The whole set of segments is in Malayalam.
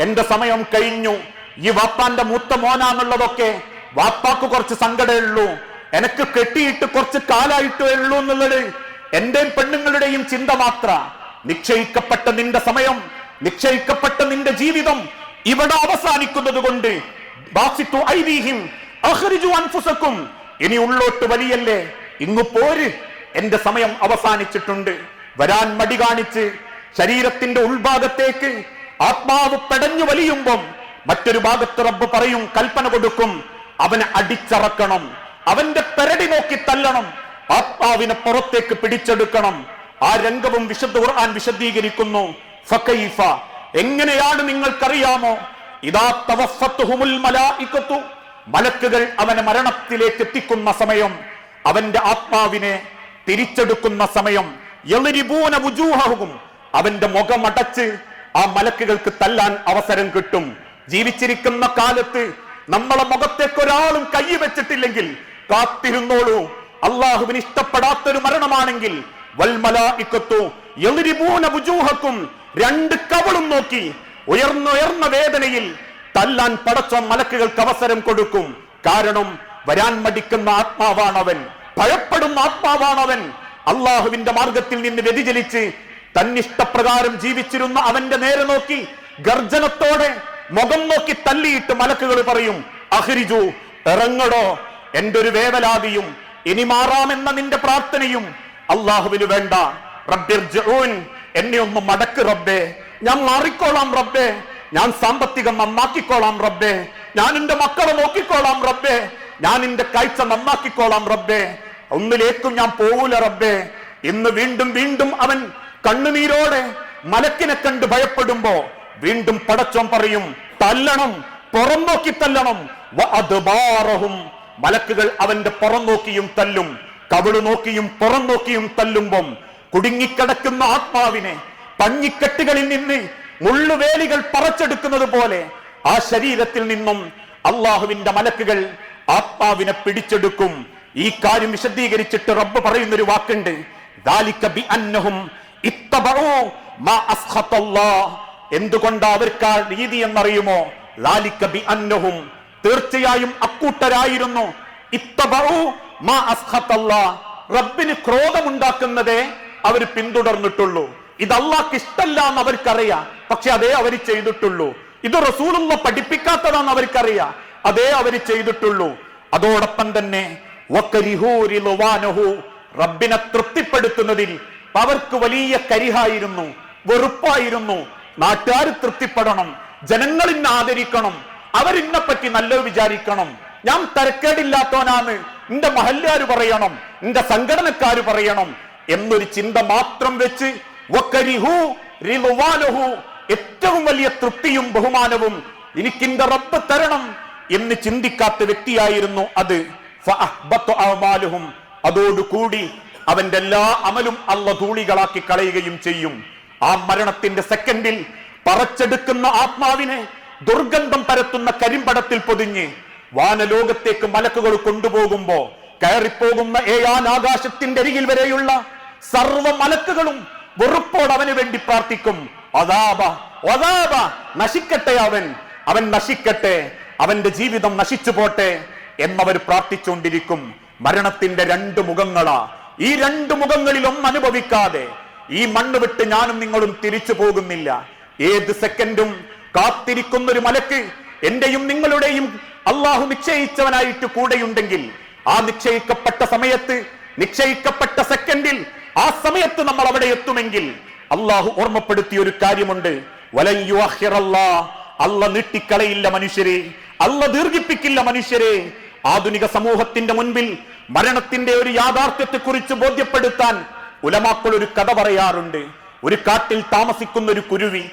എന്റെ സമയം കഴിഞ്ഞു. ഈ വാപ്പാന്റെ മൂത്ത മോനാന്നുള്ളതൊക്കെ വാപ്പാക്ക് കുറച്ച് സങ്കടമേ ഉള്ളൂ, എനക്ക് കെട്ടിയിട്ട് കുറച്ച് കാലായിട്ടേ ഉള്ളൂ എന്നുള്ളത് എന്റെയും പെണ്ണുങ്ങളുടെയും ചിന്ത മാത്ര. നിശ്ചയിക്കപ്പെട്ട നിന്റെ സമയം, നിശ്ചയിക്കപ്പെട്ട നിന്റെ ജീവിതം ഇവിടെ അവസാനിക്കുന്നത് കൊണ്ട് ഇനി ഉള്ളോട്ട് വലിയല്ലേ, ഇങ്ങു പോര്, എന്റെ സമയം അവസാനിച്ചിട്ടുണ്ട്. വരാൻ മടി കാണിച്ച് ശരീരത്തിന്റെ ഉൾഭാഗത്തേക്ക് ആത്മാവ് പെടഞ്ഞു വലിയുമ്പം മറ്റൊരു ഭാഗത്ത് റബ്ബ് പറയും, കൽപ്പന കൊടുക്കും, അവനെ അടിച്ചറക്കണം, അവന്റെ പെരടി നോക്കി തല്ലണം, ആത്മാവിനെ പുറത്തേക്ക് പിടിച്ചെടുക്കണം. ആ രംഗവും വിശുദ്ധ ഖുർആൻ വിശദീകരിക്കുന്നു. ഫകൈഫ, എങ്ങനെയാണ് നിങ്ങൾക്കറിയാമോ? ഇദാ തവഫത്തുഹുമുൽ മലായികത്തു, മലക്കുകൾ അവനെ മരണത്തിലേക്ക് എത്തിക്കുന്ന സമയം, അവന്റെ ആത്മാവിനെ തിരിച്ചെടുക്കുന്ന സമയം, യളിരിബൂന വുജൂഹഹും, അവന്റെ മുഖമടച്ച് ആ മലക്കുകൾക്ക് തല്ലാൻ അവസരം കിട്ടും. ജീവിച്ചിരിക്കുന്ന കാലത്ത് നമ്മളെ മുഖത്തേക്ക് ഒരാളും കൈ വെച്ചിട്ടില്ലെങ്കിൽ കാത്തിരുന്നോളൂ, അള്ളാഹുവിന് ഇഷ്ടപ്പെടാത്തൊരു മരണമാണെങ്കിൽ വൽമലായികത്തു യളിരിബൂന വുജൂഹക്കും, രണ്ട് കവളും നോക്കി ഉയർന്ന വേദനയിൽ തല്ലാൻ പടച്ചോൻ മലക്കുകൾക്ക് അവസരം കൊടുക്കും. കാരണം വരാൻ മടിക്കുന്ന ആത്മാവാണവൻ, ഭയപ്പെടുന്ന ആത്മാവാണവൻ. അള്ളാഹുവിന്റെ മാർഗത്തിൽ നിന്ന് വ്യതിചലിച്ച് തന്നിഷ്ടപ്രകാരം ജീവിച്ചിരുന്ന അവന്റെ നേരെ നോക്കി ഗർജനത്തോടെ മുഖം നോക്കി തല്ലിയിട്ട് മലക്കുകൾ പറയും, അഹ്രിജു, ഇറങ്ങടോ, എന്റെ ഒരു വേവലാതിയും ഇനി മാറാമെന്ന നിന്റെ പ്രാർത്ഥനയും അള്ളാഹുവിന് വേണ്ട. റബ്ബിർജിഊൻ, എന്നെ ഒന്ന് മടക്ക് റബ്ബേ, ഞാൻ മാറിക്കോളാം റബ്ബേ, ഞാൻ സാമ്പത്തികം നന്നാക്കിക്കോളാം റബ്ബേ, ഞാൻ എന്റെ മക്കളെ നോക്കിക്കോളാം റബ്ബേ, ഞാൻ എന്റെ കാഴ്ച നന്നാക്കിക്കോളാം റബ്ബേ, ഒന്നിലേക്കും ഞാൻ പോകൂല റബ്ബേ. ഇന്ന് വീണ്ടും വീണ്ടും അവൻ കണ്ണുനീരോടെ മലക്കിനെ കണ്ട് ഭയപ്പെടുമ്പോ വീണ്ടും പടച്ചോൻ പറയും, തല്ലണം, പുറം നോക്കി തല്ലണം. വഅദ്ബാറഹും, മലക്കുകൾ അവന്റെ പുറം നോക്കിയും തല്ലും, കവിള് നോക്കിയും പുറം നോക്കിയും തല്ലുമ്പം കുടുങ്ങിക്കിടക്കുന്ന ആത്മാവിനെ പഞ്ഞിക്കെട്ടുകളിൽ നിന്ന് മുള്ളുവേലികൾ പറിച്ചെടുക്കുന്നത് പോലെ ആ ശരീരത്തിൽ നിന്നും അള്ളാഹുവിന്റെ മലക്കുകൾ ആത്മാവിനെ പിടിച്ചെടുക്കും. ഈ കാര്യം വിശദീകരിച്ചിട്ട് റബ്ബ് പറയുന്നൊരു വാക്കുണ്ട്, ദാലിക ബിഅന്നഹും ഇത്തബഉ മാ അസ്ഖതല്ലാഹ്. എന്തുകൊണ്ട് അവർക്ക് ആ രീതി എന്നറിയുമോ? ദാലിക ബിഅന്നഹും, തീർച്ചയായും അക്കൂട്ടരായിരുന്നു, ഇത്തബഉ മാ അസ്ഖതല്ലാഹ്, റബ്ബിന് ക്രോധമുണ്ടാക്കുന്നതേ അവർ പിന്തുടർന്നിട്ടുള്ളൂ. ഇത് അള്ളാഹ്ക്ക് ഇഷ്ടല്ല എന്ന് അവർക്കറിയാം, പക്ഷെ അതേ അവർ ചെയ്തിട്ടുള്ളൂ. ഇത് റസൂലുള്ള പഠിപ്പിക്കാത്തതാന്ന് അവർക്കറിയാം, അതേ അവർ ചെയ്തിട്ടുള്ളൂ. അതോടൊപ്പം തന്നെ റബ്ബിനെ തൃപ്തിപ്പെടുത്തുന്നതിൽ അവർക്ക് വലിയ കരിഹായിരുന്നു, വെറുപ്പായിരുന്നു. നാട്ടുകാർ തൃപ്തിപ്പെടണം, ജനങ്ങൾ ഇന്നെ ആദരിക്കണം, അവരിന്നെ പറ്റി നല്ലത് വിചാരിക്കണം, ഞാൻ തരക്കേടില്ലാത്തവനാണ് എന്റെ മഹല്ലുകാര് പറയണം, എന്റെ സംഘടനക്കാര് പറയണം എന്നൊരു ചിന്ത മാത്രം വെച്ച് ഏറ്റവും വലിയ തൃപ്തിയും ബഹുമാനവും എനിക്കിന്റെ റബ്ബ് തരണം എന്ന് ചിന്തിക്കാത്ത വ്യക്തിയായിരുന്നു അത്. അതോടുകൂടി അവന്റെ എല്ലാ അമലും അള്ള ധൂളികളാക്കി കളയുകയും ചെയ്യും. ആ മരണത്തിന്റെ സെക്കൻഡിൽ പറച്ചെടുക്കുന്ന ആത്മാവിനെ ദുർഗന്ധം പരത്തുന്ന കരിമ്പടത്തിൽ പൊതിഞ്ഞ് വാനലോകത്തേക്ക് മലക്കുകൾ കൊണ്ടുപോകുമ്പോ കയറിപ്പോകുന്ന ഏഴാൻ ആകാശത്തിന്റെ അരികിൽ വരെയുള്ള സർവ മലക്കുകളും വെറുപ്പോട് അവന് വേണ്ടി പ്രാർത്ഥിക്കും. നശിക്കട്ടെ അവൻ നശിക്കട്ടെ, അവന്റെ ജീവിതം നശിച്ചു പോട്ടെ എന്നവർ പ്രാർത്ഥിച്ചുകൊണ്ടിരിക്കും. മരണത്തിന്റെ രണ്ട് മുഖങ്ങളാ. ഈ രണ്ട് മുഖങ്ങളിൽ ഒന്നും അനുഭവിക്കാതെ ഈ മണ്ണ് വിട്ട് ഞാനും നിങ്ങളും തിരിച്ചു പോകുന്നില്ല. ഏത് സെക്കൻഡും കാത്തിരിക്കുന്ന ഒരു മലക്ക് എന്റെയും നിങ്ങളുടെയും അള്ളാഹു നിശ്ചയിച്ചവനായിട്ട് കൂടെയുണ്ടെങ്കിൽ ആ നിശ്ചയിക്കപ്പെട്ട സമയത്ത്, നിശ്ചയിക്കപ്പെട്ട സെക്കൻഡിൽ ആ സമയത്ത് നമ്മൾ അവിടെ എത്തുമെങ്കിൽ അള്ളാഹു ഓർമ്മപ്പെടുത്തിയ ഒരു കാര്യമുണ്ട്, വലൻ യുഅഖിറല്ലാഹ്, അല്ല നീട്ടിക്കളയില്ല മനുഷ്യരെ, അല്ല ദീർഘിപ്പിക്കില്ല മനുഷ്യരെ. ആധുനിക സമൂഹത്തിന്റെ മുൻപിൽ മരണത്തിന്റെ ഒരു യാഥാർത്ഥ്യത്തെ കുറിച്ച് ബോധ്യപ്പെടുത്താൻ ഉലമാക്കൾ ഒരു കഥ പറയാറുണ്ട്. ഒരു കാട്ടിൽ താമസിക്കുന്ന ഒരു കുരുവി,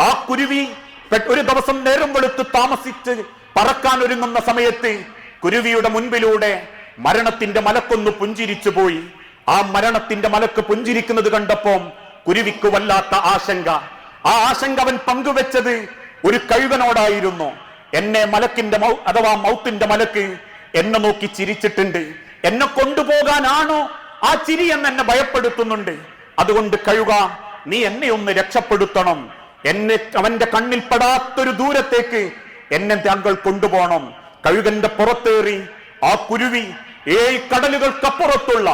ആ കുരുവി ഒരു ദിവസം നേരം വെളുത്ത് താമസിച്ച് പറക്കാൻ ഒരുങ്ങുന്ന സമയത്ത് കുരുവിയുടെ മുൻപിലൂടെ മരണത്തിന്റെ മലക്കൊന്ന് പുഞ്ചിരിച്ചു പോയി. ആ മരണത്തിന്റെ മലക്ക് പുഞ്ചിരിക്കുന്നത് കണ്ടപ്പോൾ കുരുവിക്ക് വല്ലാത്ത ആശങ്ക. ആ ആശങ്ക അവൻ പങ്കുവെച്ചത് ഒരു കഴുകനോടായിരുന്നു. എന്നെ മലക്കിന്റെ അഥവാ മൗത്തിന്റെ മലക്ക് എന്നെ നോക്കി ചിരിച്ചിട്ടുണ്ട്, എന്നെ കൊണ്ടുപോകാനാണോ ആ ചിരി എന്ന് എന്നെ ഭയപ്പെടുത്തുന്നുണ്ട്. അതുകൊണ്ട് കഴുക, നീ എന്നെ ഒന്ന് രക്ഷപ്പെടുത്തണം എന്നെ അവന്റെ കണ്ണിൽ പെടാത്തൊരു ദൂരത്തേക്ക് എന്നെ താങ്കൾ കൊണ്ടുപോകണം. കഴുകന്റെ പുറത്തേറി ആ കുരുവി 7 കടലുകൾക്കപ്പുറത്തുള്ള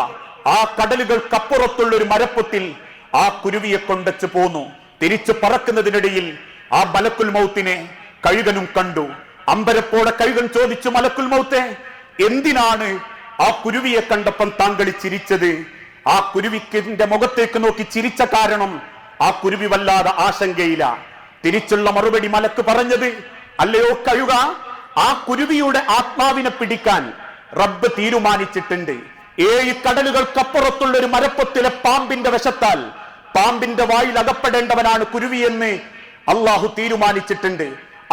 ഒരു മരപ്പൊത്തിൽ ആ കുരുവിയെ കൊണ്ടച്ച് പോന്നു. തിരിച്ചു പറക്കുന്നതിനിടയിൽ ആ മലക്കുൽ മൗത്തിനെ കഴുകനും കണ്ടു. അമ്പരപ്പോടെ കഴുകൻ ചോദിച്ചു, മലക്കുൽ മൗത്തെ, എന്തിനാണ് ആ കുരുവിയെ കണ്ടപ്പം താങ്കൾ ചിരിച്ചത്? ആ കുരുവിന്റെ മുഖത്തേക്ക് നോക്കി ചിരിച്ച കാരണം ആ കുരുവി വല്ലാതെ ആശങ്കയില്ല. തിരിച്ചുള്ള മറുപടി മലക്ക് പറഞ്ഞത്, അല്ലയോ കഴുക, ആ കുരുവിയുടെ ആത്മാവിനെ പിടിക്കാൻ റബ്ബ് തീരുമാനിച്ചിട്ടുണ്ട്. 7 കടലുകൾക്കപ്പുറത്തുള്ള ഒരു മരപ്പൊത്തിലെ പാമ്പിന്റെ വശത്താൽ പാമ്പിന്റെ വായിൽ അകപ്പെടേണ്ടവനാണ് കുരുവിയെന്ന് അള്ളാഹു തീരുമാനിച്ചിട്ടുണ്ട്.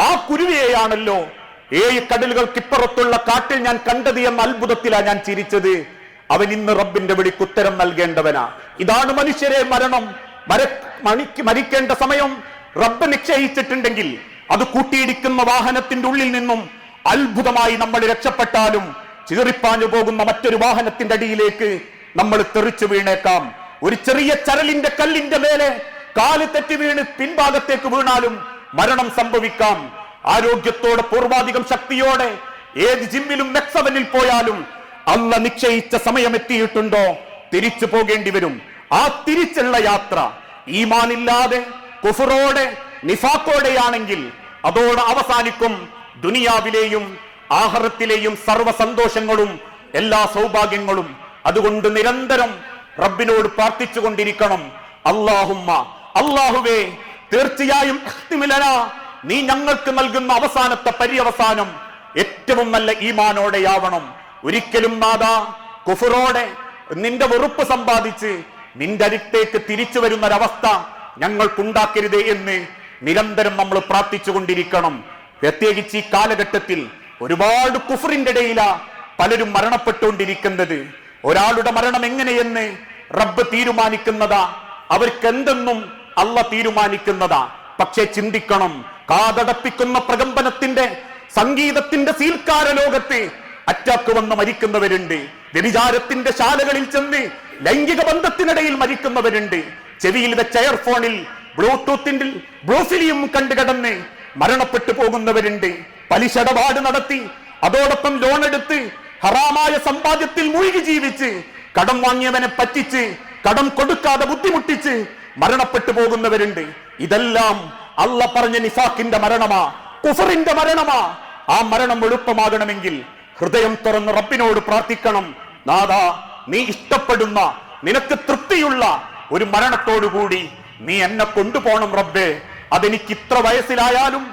ആ കുരുവിയെയാണല്ലോ 7 കടലുകൾക്കിപ്പുറത്തുള്ള കാട്ടിൽ ഞാൻ കണ്ടത് എന്ന അത്ഭുതത്തിലാ ഞാൻ ചിരിച്ചത്. അവൻ ഇന്ന് റബ്ബിന്റെ വിളിക്ക് ഉത്തരം നൽകേണ്ടവനാ. ഇതാണ് മനുഷ്യരെ മരണം. മരിക്കേണ്ട സമയം റബ്ബ് നിശ്ചയിച്ചിട്ടുണ്ടെങ്കിൽ അത് കൂട്ടിയിടിക്കുന്ന വാഹനത്തിന്റെ ഉള്ളിൽ നിന്നും അത്ഭുതമായി നമ്മൾ രക്ഷപ്പെട്ടാലും ചീറിപ്പാഞ്ഞു പോകുന്ന മറ്റൊരു വാഹനത്തിന്റെ അടിയിലേക്ക് നമ്മൾ തെറിച്ചു വീണേക്കാം. ഒരു ചെറിയ ചരലിന്റെ കല്ലിന്റെ മേലെ കാല് തെറ്റി വീണ് പിൻഭാഗത്തേക്ക് വീണാലും മരണം സംഭവിക്കാം. ആരോഗ്യത്തോടെ പൂർവാധികം ശക്തിയോടെ ഏത് ജിമ്മിലും മെക്സവനിൽ പോയാലും അല്ല നിശ്ചയിച്ച സമയം എത്തിയിട്ടുണ്ടോ തിരിച്ചു പോകേണ്ടി വരും. ആ തിരിച്ചുള്ള യാത്ര ഈമാനില്ലാതെ കുഫറോടെ നിഫാഖോടെയാണെങ്കിൽ അതോടെ അവസാനിക്കും. ദുനിയാവിലെയും ആഖിറത്തിലെയും സർവ്വ സന്തോഷങ്ങളും എല്ലാ സൗഭാഗ്യങ്ങളും. അതുകൊണ്ട് നിരന്തരം റബ്ബിനോട് പ്രാർത്ഥിച്ചു കൊണ്ടിരിക്കണം. അല്ലാഹുവേ, തീർച്ചയായും നീ ഞങ്ങൾക്ക് നൽകുന്ന അവസാനത്തെ പര്യവസാനം ഏറ്റവും നല്ല ഈമാനോടെയാവണം. ഒരിക്കലും നാദാ കുഫറോടെ നിന്റെ വെറുപ്പ് സമ്പാദിച്ച് നിന്റെ അടുത്തേക്ക് തിരിച്ചു വരുന്നൊരവസ്ഥ ഞങ്ങൾക്കുണ്ടാക്കരുതേ എന്ന് നിരന്തരം നമ്മൾ പ്രാർത്ഥിച്ചു കൊണ്ടിരിക്കണം. പ്രത്യേകിച്ച് ഈ കാലഘട്ടത്തിൽ ഒരുപാട് കുഫറിന്റെ ഇടയിലാ പലരും മരണപ്പെട്ടുകൊണ്ടിരിക്കുന്നത്. ഒരാളുടെ മരണം എങ്ങനെയെന്ന് റബ്ബ് തീരുമാനിക്കുന്നതാ, അവർക്കെന്തെന്നും അല്ല തീരുമാനിക്കുന്നതാ. പക്ഷെ ചിന്തിക്കണം, കാതടപ്പിക്കുന്ന പ്രകമ്പനത്തിന്റെ സംഗീതത്തിന്റെ സീൽക്കാര ലോകത്ത് അറ്റാക്ക് വന്ന് മരിക്കുന്നവരുണ്ട്. വ്യഭിചാരത്തിന്റെ ശാലകളിൽ ചെന്ന് ലൈംഗിക ബന്ധത്തിനിടയിൽ മരിക്കുന്നവരുണ്ട്. ചെവിയിൽ വെച്ച എയർഫോണിൽ ബ്ലൂഫിലിയും കണ്ടുകിടന്ന് മരണപ്പെട്ടു പോകുന്നവരുണ്ട്. പലിശടപാട് നടത്തി അതോടൊപ്പം ലോൺ എടുത്ത് ഹറാമായ സമ്പാദ്യത്തിൽ മുഴുകി ജീവിച്ച് കടം വാങ്ങിയവനെ പറ്റിച്ച് കടം കൊടുക്കാതെ ബുദ്ധിമുട്ടിച്ച് മരണപ്പെട്ടു പോകുന്നവരുണ്ട്. ഇതെല്ലാം അല്ല പറഞ്ഞ നിഫാഖിന്റെ മരണമാ, കുഫറിന്റെ മരണമാ. ആ മരണം എളുപ്പമാകണമെങ്കിൽ ഹൃദയം തുറന്ന് റബ്ബിനോട് പ്രാർത്ഥിക്കണം. നാദാ, നീ ഇഷ്ടപ്പെടുന്ന നിനക്ക് തൃപ്തിയുള്ള ഒരു മരണത്തോടുകൂടി നീ എന്നെ കൊണ്ടുപോകണം റബ്ബേ. അതെനിക്ക് ഇത്ര വയസ്സിലായാലും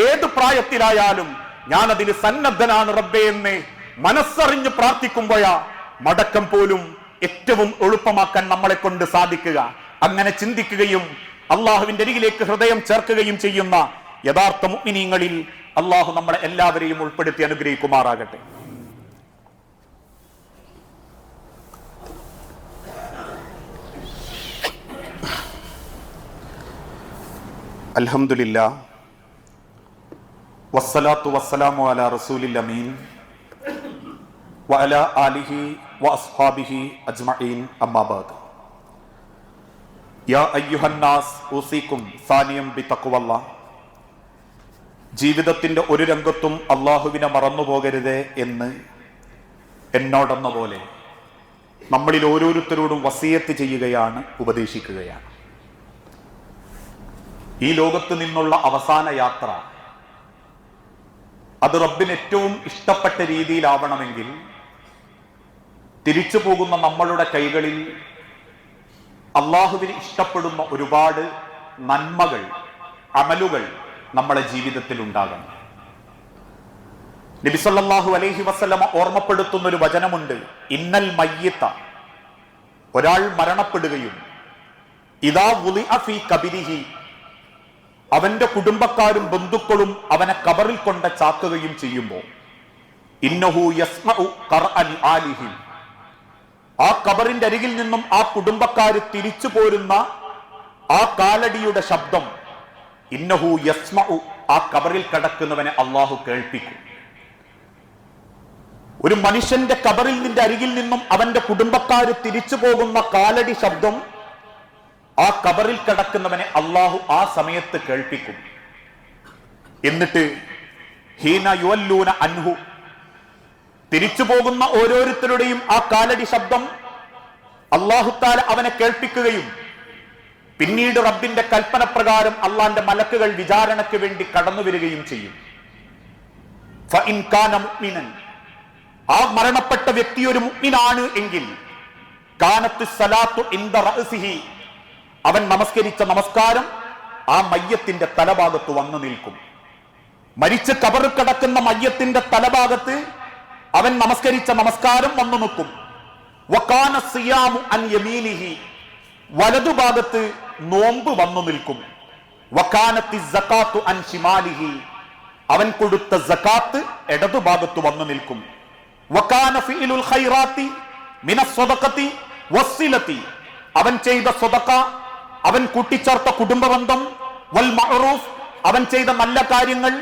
ഏത് പ്രായത്തിലായാലും ഞാൻ അതിന് സന്നദ്ധനാണ് റബ്ബേ എന്ന് മനസ്സറിഞ്ഞ് പ്രാർത്ഥിക്കുമ്പോഴാ മടക്കം പോലും ഏറ്റവും എളുപ്പമാക്കാൻ നമ്മളെ കൊണ്ട് സാധിക്കുക. അങ്ങനെ ചിന്തിക്കുകയും അള്ളാഹുവിന്റെ അരികിലേക്ക് ഹൃദയം ചേർക്കുകയും ചെയ്യുന്ന യഥാർത്ഥ മുഅ്മിനീങ്ങളിൽ അള്ളാഹു നമ്മളെ എല്ലാവരെയും ഉൾപ്പെടുത്തി അനുഗ്രഹിക്കുമാറാകട്ടെ. അൽഹംദുലില്ലാഹ് വസ്സലാത്തു വസ്സലാമു അലാ റസൂലിൽ അമീൻ വഅലാ ആലിഹി വഅസ്ഹാബിഹി അജ്മഈൻ അമ്മാ ബഅദ്. യാ അയ്യുഹന്നാസ് ഊസിക്കും സാനിയം ബിതഖ്വല്ലാഹ്. ജീവിതത്തിന്റെ ഒരു രംഗത്തും അള്ളാഹുവിനെ മറന്നുപോകരുതേ എന്ന് എന്നോടെന്ന പോലെ നമ്മളിൽ ഓരോരുത്തരോടും വസിയത്ത് ചെയ്യുകയാണ്, ഉപദേശിക്കുകയാണ്. ഈ ലോകത്ത് നിന്നുള്ള അവസാന യാത്ര അത് റബ്ബിന് ഏറ്റവും ഇഷ്ടപ്പെട്ട രീതിയിലാവണമെങ്കിൽ തിരിച്ചു പോകുന്ന നമ്മളുടെ കൈകളിൽ അള്ളാഹുവിന് ഇഷ്ടപ്പെടുന്ന ഒരുപാട് നന്മകൾ, അമലുകൾ നമ്മളെ ജീവിതത്തിൽ ഉണ്ടാകണം. നബി സല്ലല്ലാഹു അലൈഹി വസല്ലമ ഓർമ്മപ്പെടുത്തുന്ന ഒരു വചനമുണ്ട്, ഇന്നൽ മയ്യിത്ത, ഒരാൾ മരണപ്പെടുകയും ഇദാ വുളിഅ ഫീ ഖബരിഹി, അവന്റെ കുടുംബക്കാരും ബന്ധുക്കളും അവനെ കബറിൽ കൊണ്ട് ചാക്കുകയും ചെയ്യുമ്പോൾ ഇന്നഹു യസ്മഉ ഖർഅൻ ആലിഹി, ആ കബറിന്റെ അരികിൽ നിന്നും ആ കുടുംബക്കാര് തിരിച്ചു പോരുന്ന ആ കാലടിയുടെ ശബ്ദം ഇന്നഹു യസ്മഉ, ആ കബറിൽ കിടക്കുന്നവനെ അള്ളാഹു കേൾപ്പിക്കും. ഒരു മനുഷ്യന്റെ കബറിൽ നിന്റെ അരികിൽ നിന്നും അവന്റെ കുടുംബക്കാര് തിരിച്ചു പോകുന്ന കാലടി ശബ്ദം ആ ഖബറിൽ കിടക്കുന്നവനെ അള്ളാഹു ആ സമയത്ത് കേൾപ്പിക്കും. എന്നിട്ട് ഹീന യുവല്ലൂന അൻഹു, തിരിച്ചു പോകുന്ന ഓരോരുത്തരുടെയും ആ കാലടി ശബ്ദം അല്ലാഹു തആല അവനെ കേൾപ്പിക്കുകയും പിന്നീട് റബ്ബിന്റെ കൽപ്പന പ്രകാരം അള്ളാന്റെ മലക്കുകൾ വിചാരണയ്ക്ക് വേണ്ടി കടന്നു വരികയും ചെയ്യും. ഫഇൻ കാന മുഅ്മിനൻ, ആ മരണപ്പെട്ട വ്യക്തി ഒരു മുഅ്മിനാണ് എങ്കിൽ കാനത്ത് സലാത്തു ഇൻദ റഅസിഹി, അവൻ നമസ്കരിച്ച നമസ്കാരം ആ മയ്യത്തിന്റെ തലഭാഗത്ത് വന്നു നിൽക്കും. മരിച്ച് ഖബറിൽ കിടക്കുന്ന മയ്യത്തിന്റെ തലഭാഗത്ത് അവൻ നമസ്കരിച്ച നമസ്കാരം വന്നു നിൽക്കും. വകാന സിയാമു അൻ യമീനിഹി, വലതുഭാഗത്ത് നോമ്പ് വന്നു നിൽക്കും. വകാനത്തി സകാത്തു അൻ ശിമാലിഹി, അവൻ കൊടുത്ത സകാത്ത് ഇടതുഭാഗത്ത് വന്നു നിൽക്കും. വകാന ഫിഇലുൽ ഖൈറാത്തി മിനസ് സദഖതി വസ്സിലതി, അവൻ ചെയ്ത സദഖ, അവൻ കൂട്ടിച്ചേർത്ത കുടുംബബന്ധം, വൽ മഅറൂഫ്, അവൻ ചെയ്ത നല്ല കാര്യങ്ങൾ,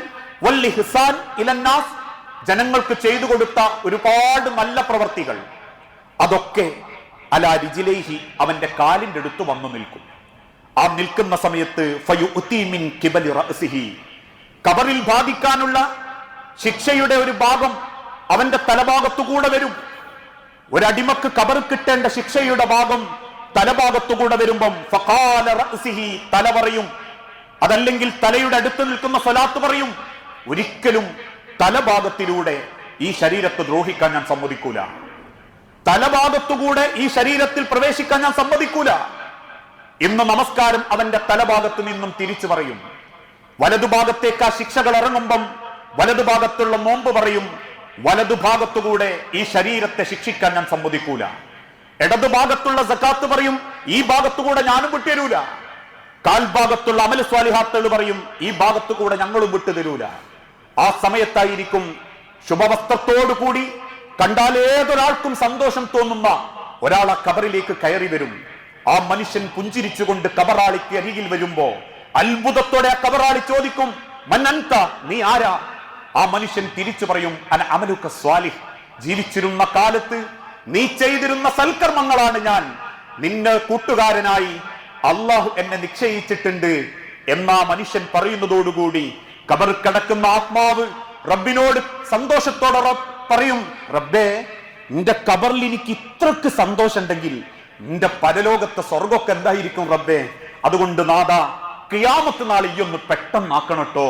വൽ ഇഹ്സാൻ ഇലന്നാസ്, ജനങ്ങൾക്ക് ചെയ്തു കൊടുത്ത ഒരുപാട് നല്ല പ്രവർത്തികൾ, അതൊക്കെ അലാ റിജ്ലൈഹി, അവന്റെ കാലിന്റെ അടുത്ത് വന്നു നിൽക്കും. ആ നിൽക്കുന്ന സമയത്ത് ഫയുഅതി മിൻ ഖിബലി റഅസിഹി, ഖബറിൽ ബാധിക്കാനുള്ള ശിക്ഷയുടെ ഒരു ഭാഗം അവന്റെ തലഭാഗത്തുകൂടെ വരും. ഒരടിമക്ക് ഖബർ കിട്ടേണ്ട ശിക്ഷയുടെ ഭാഗം തലഭാഗത്തുകൂടെ വരുമ്പം ഫഖാല റഅസിഹി, തല പറയും. അതല്ലെങ്കിൽ തലയുടെ അടുത്ത് നിൽക്കുന്ന സ്വലാത്ത് പറയും, ഒരിക്കലും തലഭാഗത്തിലൂടെ ഈ ശരീരത്തെ ദ്രോഹിക്കാൻ ഞാൻ സമ്മതിക്കൂല, തലഭാഗത്തുകൂടെ ഈ ശരീരത്തിൽ പ്രവേശിക്കാൻ ഞാൻ സമ്മതിക്കൂല. ഇന്ന് നമസ്കാരം അവന്റെ തലഭാഗത്ത് നിന്നും തിരിച്ചു പറയും. വലതുഭാഗത്തേക്ക് ആ ശിക്ഷകൾ ഇറങ്ങുമ്പം വലതുഭാഗത്തുള്ള നോമ്പ് പറയും, വലതുഭാഗത്തുകൂടെ ഈ ശരീരത്തെ ശിക്ഷിക്കാൻ ഞാൻ സമ്മതിക്കൂല. ഇടതുഭാഗത്തുള്ള സകാത്ത് പറയും, ഈ ഭാഗത്തുകൂടെ ഞാനും വിട്ടുതരൂല. കാൽഭാഗത്തുള്ള അമൽ സ്വാലിഹാത്തുകൾ പറയും, ഈ ഭാഗത്തുകൂടെ ഞങ്ങളും വിട്ടുതരൂല. ആ സമയത്തായിരിക്കും ശുഭവസ്ത്രത്തോടു കൂടി കണ്ടാൽ ഏതൊരാൾക്കും സന്തോഷം തോന്നുന്ന ഒരാൾ ആ ഖബറിലേക്ക് കയറി വരും. ആ മനുഷ്യൻ പുഞ്ചിരിച്ചുകൊണ്ട് ഖബറാളിക്ക് അരികിൽ വരുമ്പോ അത്ഭുതത്തോടെ ആ ഖബറാളി ചോദിക്കും, മൻ അൻത, നീ ആരാ? ആ മനുഷ്യൻ തിരിച്ചു പറയും, അന അമലുക സ്വാലിഹ്, ജീവിച്ചിരുന്ന കാലത്ത് നീ ചെയ്തിരുന്ന സൽക്കർമ്മങ്ങളാണ് ഞാൻ, നിന്നെ കൂട്ടുകാരനായി അള്ളാഹു എന്നെ നിശ്ചയിച്ചിട്ടുണ്ട് എന്നാ മനുഷ്യൻ പറയുന്നതോടുകൂടി ഖബർ കിടക്കുന്ന ആത്മാവ് റബ്ബിനോട് സന്തോഷത്തോടെ പറയും, റബ്ബേ, നിന്റെ ഖബറിൽ എനിക്ക് ഇത്രക്ക് സന്തോഷം ഉണ്ടെങ്കിൽ നിന്റെ പരലോകത്തെ സ്വർഗമൊക്കെ എന്തായിരിക്കും റബ്ബേ? അതുകൊണ്ട് നാദാ, ഖിയാമത്ത് നാൾ ഈ ഒന്ന് പെട്ടെന്നാക്കണട്ടോ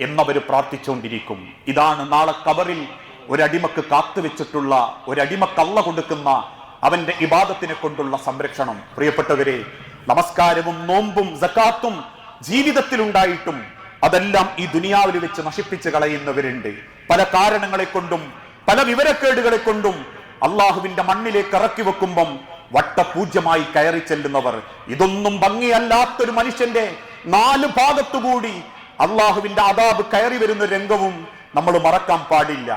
എന്നവര് പ്രാർത്ഥിച്ചുകൊണ്ടിരിക്കും. ഇതാണ് നാളെ ഖബറിൽ ഒരടിമക്ക് കാത്തുവെച്ചിട്ടുള്ള, ഒരടിമക്ക് അല്ലാഹു കൊടുക്കുന്ന അവന്റെ ഇബാദത്തിനെ കൊണ്ടുള്ള സംരക്ഷണം. പ്രിയപ്പെട്ടവരെ, നമസ്കാരവും നോമ്പും സകാത്തും ജീവിതത്തിൽ ഉണ്ടായിട്ടും അതെല്ലാം ഈ ദുനിയാവിൽ വെച്ച് നശിപ്പിച്ച് കളയുന്നവരുണ്ട്. പല കാരണങ്ങളെ കൊണ്ടും പല വിവരക്കേടുകളെ കൊണ്ടും അള്ളാഹുവിന്റെ മണ്ണിലേക്ക് ഇറക്കി വെക്കുമ്പം വട്ടപൂജ്യമായി കയറി ചെല്ലുന്നവർ. ഇതൊന്നും ഭംഗിയല്ലാത്തൊരു മനുഷ്യന്റെ 4 ഭാഗത്തുകൂടി അള്ളാഹുവിന്റെ അദാബ് കയറി വരുന്ന രംഗവും നമ്മൾ മറക്കാൻ പാടില്ല.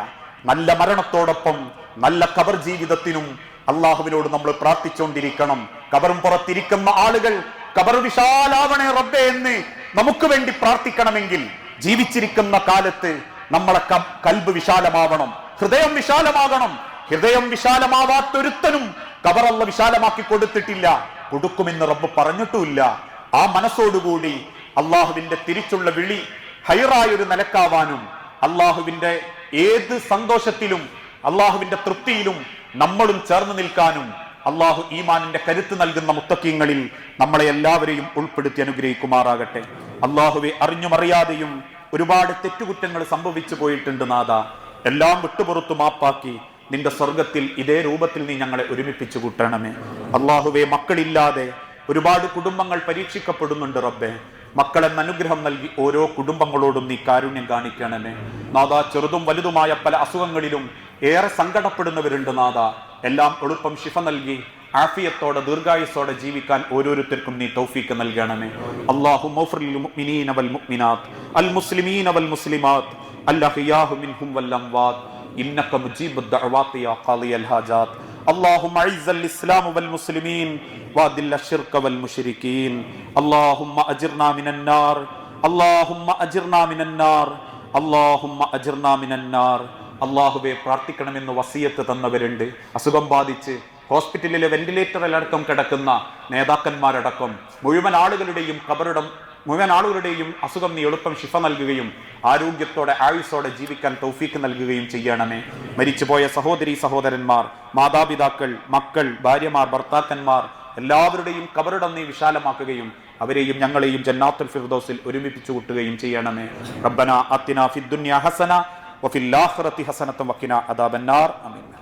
നല്ല മരണത്തോടൊപ്പം നല്ല ഖബർ ജീവിതത്തിനും അള്ളാഹുവിനോട് നമ്മൾ പ്രാർത്ഥിച്ചുകൊണ്ടിരിക്കണം. ഖബറും പുറത്തിരിക്കുന്ന ആളുകൾ ഖബർ വിശാലാവണേ റബ്ബേ എന്ന് നമുക്ക് വേണ്ടി പ്രാർത്ഥിക്കണമെങ്കിൽ ജീവിച്ചിരിക്കുന്ന കാലത്ത് നമ്മളെ കൽബ് വിശാലമാവണം, ഹൃദയം വിശാലമാകണം. ഹൃദയം വിശാലമാവാത്തൊരുത്തനും ഖബർ അല്ലാഹു വിശാലമാക്കി കൊടുത്തിട്ടില്ല, കൊടുക്കുമെന്ന് റബ്ബ് പറഞ്ഞിട്ടുമില്ല. ആ മനസ്സോടുകൂടി അള്ളാഹുവിന്റെ തിരിച്ചുള്ള വിളി ഹൈറായൊരു നിലക്കാവാനും അള്ളാഹുവിന്റെ ഏത് സന്തോഷത്തിലും അള്ളാഹുവിന്റെ തൃപ്തിയിലും നമ്മളും ചേർന്ന് നിൽക്കാനും അള്ളാഹു ഈമാനിന്റെ കരുത്ത് നൽകുന്ന മുത്തഖീങ്ങളിൽ നമ്മളെ എല്ലാവരെയും ഉൾപ്പെടുത്തി അനുഗ്രഹിക്കുമാറാകട്ടെ. അള്ളാഹുവെ, അറിഞ്ഞുമറിയാതെയും ഒരുപാട് തെറ്റുകുറ്റങ്ങൾ സംഭവിച്ചു പോയിട്ടുണ്ട് നാഥ. എല്ലാം വിട്ടുപുറത്തു മാപ്പാക്കി നിന്റെ സ്വർഗത്തിൽ ഇതേ രൂപത്തിൽ നീ ഞങ്ങളെ ഒരുമിപ്പിച്ചു കൂട്ടണമേ. അള്ളാഹുവെ, മക്കളില്ലാതെ ഒരുപാട് കുടുംബങ്ങൾ പരീക്ഷിക്കപ്പെടുന്നുണ്ട് റബ്ബേ. മക്കളെന്ന അനുഗ്രഹം നൽകി ഓരോ കുടുംബങ്ങളോടും നീ കാരുണ്യം കാണിക്കണമേ നാഥ. ചെറുതും വലുതുമായ പല അസുഖങ്ങളിലും ഏറെ സങ്കടപ്പെടുന്നവരുണ്ട് നാഥ. എല്ലാം എളുപ്പം ശിഫ നൽകി ആഫിയത്തോടെ ദീർഘായുസ്സോടെ ജീവിക്കാൻ ഓരോരുത്തർക്കും നീ തൗഫീക്ക് നൽകണമേ. അല്ലാഹുമ്മ ഗ്ഫിർ ലിൽ മുഅ്മിനീന വൽ മുഅ്മിനാത്ത് അൽ മുസ്ലിമീന വൽ മുസ്ലിമാത്ത് അൽഅഹ്യാഉ മിൻഹും വൽ അംവാത്ത് ഇന്നക മുജീബുദ് ദഅവാതി യാ ഖാദിയൽ ഹാജാത്ത്. اللهم اعز الاسلام والمسلمين واذل الشرك والمشركين. اللهم اجرنا من النار، اللهم اجرنا من النار، اللهم اجرنا من النار. അള്ളാഹുവെ, പ്രാർത്ഥിക്കണമെന്ന് വസിയത്ത് തന്നവരുണ്ട്. അസുഖം ബാധിച്ച് ഹോസ്പിറ്റലിലെ വെന്റിലേറ്ററിലടക്കം കിടക്കുന്ന നേതാക്കന്മാരടക്കം മുഴുവൻ ആളുകളുടെയും അസുഖം നീ എളുപ്പം ശിഫ നൽകുകയും ആരോഗ്യത്തോടെ ആയുസ്സോടെ ജീവിക്കാൻ തൗഫീക്ക് നൽകുകയും ചെയ്യണമേ. മരിച്ചുപോയ സഹോദരീ സഹോദരന്മാർ, മാതാപിതാക്കൾ, മക്കൾ, ഭാര്യമാർ, ഭർത്താക്കന്മാർ എല്ലാവരുടെയും ഖബറിടം നീ വിശാലമാക്കുകയും അവരെയും ഞങ്ങളെയും ജന്നാത്തുൽ ഫിർദൗസിൽ ഒരുമിപ്പിച്ചു കൂട്ടുകയും ചെയ്യണമേ. റബ്ബനാ ആതിനാ ഫിദ്ദുനിയ ഹസന വഫിൽ ആഖിറതി ഹസനത വഖിനാ അദാബന്നാർ. ആമീൻ.